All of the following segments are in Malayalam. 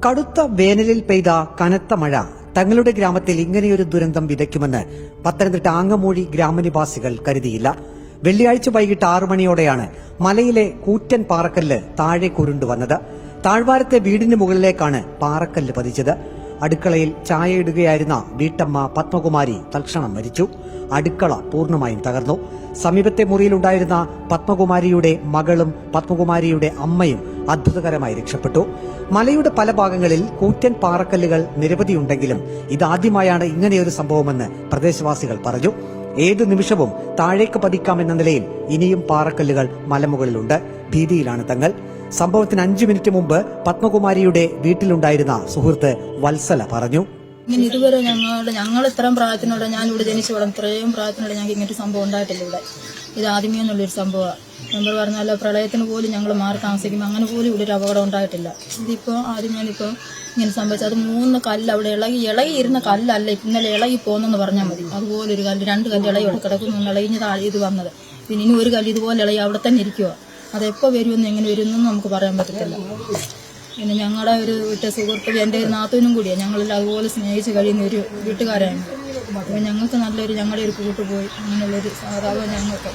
കടുത്ത വേനലിൽ പെയ്ത കനത്ത മഴ തങ്ങളുടെ ഗ്രാമത്തിൽ ഇങ്ങനെയൊരു ദുരന്തം വിതയ്ക്കുമെന്ന് പത്തനംതിട്ട ആങ്ങമൂഴി ഗ്രാമനിവാസികൾ കരുതിയില്ല. വെള്ളിയാഴ്ച വൈകിട്ട് 6 മണിയോടെയാണ് മലയിലെ കൂറ്റൻ പാറക്കല്ല് താഴേക്കുരുണ്ടുവന്നത്. താഴ്വാരത്തെ വീടിന് മുകളിലേക്കാണ് പാറക്കല്ല് പതിച്ചത്. അടുക്കളയിൽ ചായയിടുകയായിരുന്ന വീട്ടമ്മ പത്മകുമാരി തൽക്ഷണം മരിച്ചു. അടുക്കള പൂർണ്ണമായും തകർന്നു. സമീപത്തെ മുറിയിലുണ്ടായിരുന്ന പത്മകുമാരിയുടെ മകളും പത്മകുമാരിയുടെ അമ്മയും അത്ഭുതകരമായി രക്ഷപ്പെട്ടു. മലയുടെ പല ഭാഗങ്ങളിൽ കൂറ്റൻ പാറക്കല്ലുകൾ നിരവധിയുണ്ടെങ്കിലും ഇതാദ്യമായാണ് ഇങ്ങനെയൊരു സംഭവമെന്ന് പ്രദേശവാസികൾ പറഞ്ഞു. ഏതു നിമിഷവും താഴേക്ക് പതിക്കാമെന്ന നിലയിൽ ഇനിയും പാറക്കല്ലുകൾ മലമുകളിലുണ്ട്. ഭീതിയിലാണ് തങ്ങൾ. സംഭവത്തിന് 5 മിനിറ്റ് മുമ്പ് പത്മകുമാരിയുടെ വീട്ടിലുണ്ടായിരുന്ന സുഹൃത്ത് വത്സല പറഞ്ഞു. ഇങ്ങനെ ഇതുവരെ ഞങ്ങൾ ഇത്രയും പ്രായത്തിനുള്ള ഞാനിവിടെ ജനിച്ചു വിടാം ഇത്രയും പ്രായത്തിനുള്ള ഞങ്ങൾക്ക് ഇങ്ങനൊരു സംഭവം ഉണ്ടായിട്ടില്ല. ഇവിടെ ഇത് ആദ്യമേ എന്നുള്ളൊരു സംഭവമാണ്. നമ്മൾ പറഞ്ഞാലോ പ്രളയത്തിന് പോലും ഞങ്ങൾ മാറി താമസിക്കുമ്പോൾ അങ്ങനെ പോലും ഇവിടെ ഒരു അപകടം ഉണ്ടായിട്ടില്ല. ഇതിപ്പോൾ ആദ്യം ഞാനിപ്പോൾ ഇങ്ങനെ സംഭവിച്ചത് അത് 3 കല്ല് അവിടെ ഇളകിയിരുന്ന കല്ലല്ല ഇന്നലെ ഇളകി പോകുന്നെന്ന് പറഞ്ഞാൽ മതി. അതുപോലൊരു കല്ല് 2 കല്ല് ഇളകി ഇവിടെ കിടക്കുന്നു. ഇളകിഞ്ഞ് താഴെ ഇത് വന്നത്. പിന്നെ ഇനി ഒരു കല്ല് ഇതുപോലെ ഇളകി അവിടെ തന്നെ ഇരിക്കുക. അതെപ്പോൾ വരുമെന്ന് എങ്ങനെ വരുമെന്നും നമുക്ക് പറയാൻ പറ്റത്തില്ല. പിന്നെ ഞങ്ങളുടെ ഒരു വീട്ട സുഹൃത്ത് എൻ്റെ നാത്തൂനും കൂടിയാണ്. ഞങ്ങളെല്ലാം അതുപോലെ സ്നേഹിച്ച് കഴിയുന്ന ഒരു വീട്ടുകാരാണ്. അപ്പോൾ ഞങ്ങൾക്ക് ഞങ്ങളുടെ ഒരു കൂട്ടുപോയി അങ്ങനെയുള്ളൊരു സാധാരണ ഞങ്ങൾക്ക്.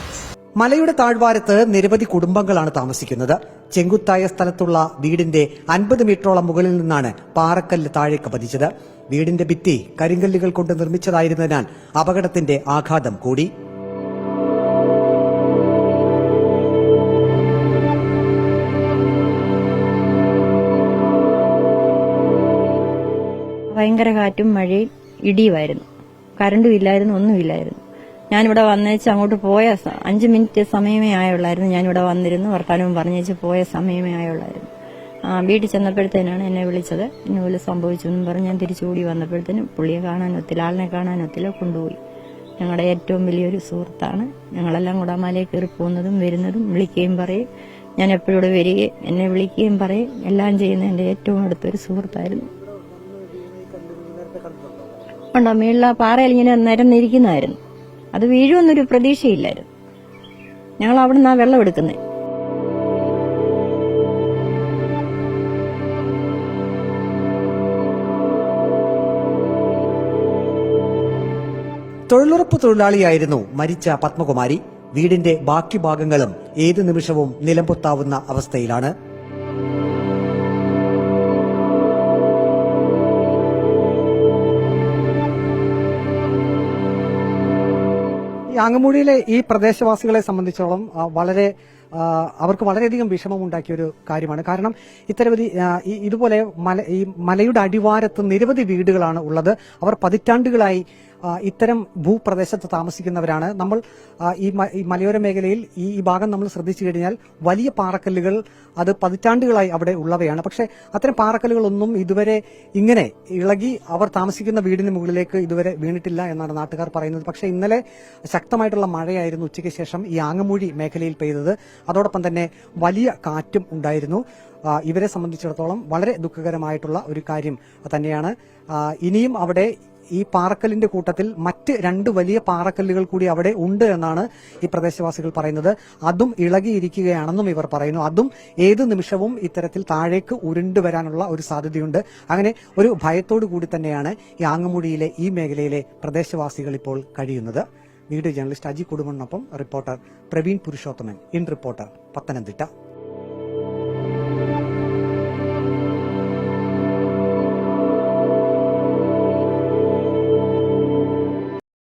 മലയുടെ താഴ്വാരത്ത് നിരവധി കുടുംബങ്ങളാണ് താമസിക്കുന്നത്. ചെങ്കുത്തായ സ്ഥലത്തുള്ള വീടിന്റെ 50 മീറ്ററോളം മുകളിൽ നിന്നാണ് പാറക്കല്ല് താഴേക്ക് പതിച്ചത്. വീടിന്റെ ഭിത്തി കരിങ്കല്ലുകൾ കൊണ്ട് നിർമ്മിച്ചതായിരുന്നതിനാൽ അപകടത്തിന്റെ ആഘാതം കൂടി. ഭയങ്കര കാറ്റും മഴയും ഇടിയുമായിരുന്നു. കറണ്ടും ഇല്ലായിരുന്നു, ഒന്നുമില്ലായിരുന്നു. ഞാനിവിടെ വന്നേച്ച് അങ്ങോട്ട് പോയ 5 മിനിറ്റ് സമയമേ ആയുള്ളായിരുന്നു. ഞാനിവിടെ വന്നിരുന്നു വർത്താനവും പറഞ്ഞേച്ച് പോയ സമയമേ ആയുള്ളായിരുന്നു. വീട്ടിൽ ചെന്നപ്പോഴത്തേനാണ് എന്നെ വിളിച്ചത്. ഇന്നുപോലെ സംഭവിച്ചു എന്നും പറഞ്ഞ് ഞാൻ തിരിച്ചുകൂടി വന്നപ്പോഴത്തേനും പുള്ളിയെ കാണാനൊത്തില്ല, ആളിനെ കാണാനൊത്തില്ല, കൊണ്ടുപോയി. ഞങ്ങളുടെ ഏറ്റവും വലിയൊരു സുഹൃത്താണ്. ഞങ്ങളെല്ലാം കൂടെ മലയിൽ കയറി പോകുന്നതും വരുന്നതും വിളിക്കുകയും പറയും. ഞാൻ എപ്പോഴും ഇവിടെ വരികയും എന്നെ വിളിക്കുകയും പറയും. എല്ലാം ചെയ്യുന്ന എൻ്റെ ഏറ്റവും അടുത്തൊരു സുഹൃത്തായിരുന്നു. ഉണ്ടോ മേളിൽ പാറയിൽ ഇങ്ങനെ നിരന്നിരിക്കുന്നതായിരുന്നു. അത് വീഴുമെന്നൊരു പ്രതീക്ഷയില്ലായിരുന്നു. ഞങ്ങൾ അവിടെ നിന്നാ വെള്ളം എടുക്കുന്നത്. തൊഴിലുറപ്പ് തൊഴിലാളിയായിരുന്നു മരിച്ച പത്മകുമാരി. വീടിന്റെ ബാക്കി ഭാഗങ്ങളും ഏതു നിമിഷവും നിലംപൊത്താവുന്ന അവസ്ഥയിലാണ്. ആങ്ങമൂഴിയിലെ ഈ പ്രദേശവാസികളെ സംബന്ധിച്ചോളം അവർക്ക് വളരെയധികം വിഷമമുണ്ടാക്കിയ ഒരു കാര്യമാണ്. കാരണം ഇത്തരവധി ഇതുപോലെ ഈ മലയുടെ അടിവാരത്ത് നിരവധി വീടുകളാണ് ഉള്ളത്. അവർ പതിറ്റാണ്ടുകളായി ഇത്തരം ഭൂപ്രദേശത്ത് താമസിക്കുന്നവരാണ്. നമ്മൾ ഈ മലയോര മേഖലയിൽ ഈ ഭാഗം നമ്മൾ ശ്രദ്ധിച്ചു കഴിഞ്ഞാൽ വലിയ പാറക്കല്ലുകൾ അത് പതിറ്റാണ്ടുകളായി അവിടെ ഉള്ളവയാണ്. പക്ഷെ അത്തരം പാറക്കല്ലുകളൊന്നും ഇതുവരെ ഇങ്ങനെ ഇളകി അവർ താമസിക്കുന്ന വീടിന് മുകളിലേക്ക് ഇതുവരെ വീണിട്ടില്ല എന്നാണ് നാട്ടുകാർ പറയുന്നത്. പക്ഷെ ഇന്നലെ ശക്തമായിട്ടുള്ള മഴയായിരുന്നു ഉച്ചയ്ക്ക് ശേഷം ഈ ആങ്ങമൂഴി മേഖലയിൽ പെയ്തത്. അതോടൊപ്പം തന്നെ വലിയ കാറ്റും ഉണ്ടായിരുന്നു. ഇവരെ സംബന്ധിച്ചിടത്തോളം വളരെ ദുഃഖകരമായിട്ടുള്ള ഒരു കാര്യം തന്നെയാണ്. ഇനിയും അവിടെ ഈ പാറക്കല്ലിന്റെ കൂട്ടത്തിൽ മറ്റ് 2 വലിയ പാറക്കല്ലുകൾ കൂടി അവിടെ ഉണ്ട് എന്നാണ് ഈ പ്രദേശവാസികൾ പറയുന്നത്. അതും ഇളകിയിരിക്കുകയാണെന്നും ഇവർ പറയുന്നു. അതും ഏതു നിമിഷവും ഇത്തരത്തിൽ താഴേക്ക് ഉരുണ്ടുവരാനുള്ള ഒരു സാധ്യതയുണ്ട്. അങ്ങനെ ഒരു ഭയത്തോടു കൂടി തന്നെയാണ് ഈ ആങ്ങമൂഴിയിലെ ഈ മേഖലയിലെ പ്രദേശവാസികൾ ഇപ്പോൾ കഴിയുന്നത്. വീഡിയോ ജേർണലിസ്റ്റ് അജി കുടുംബനൊപ്പം reporter Praveen Purushothaman, in reporter, Pathanamthitta.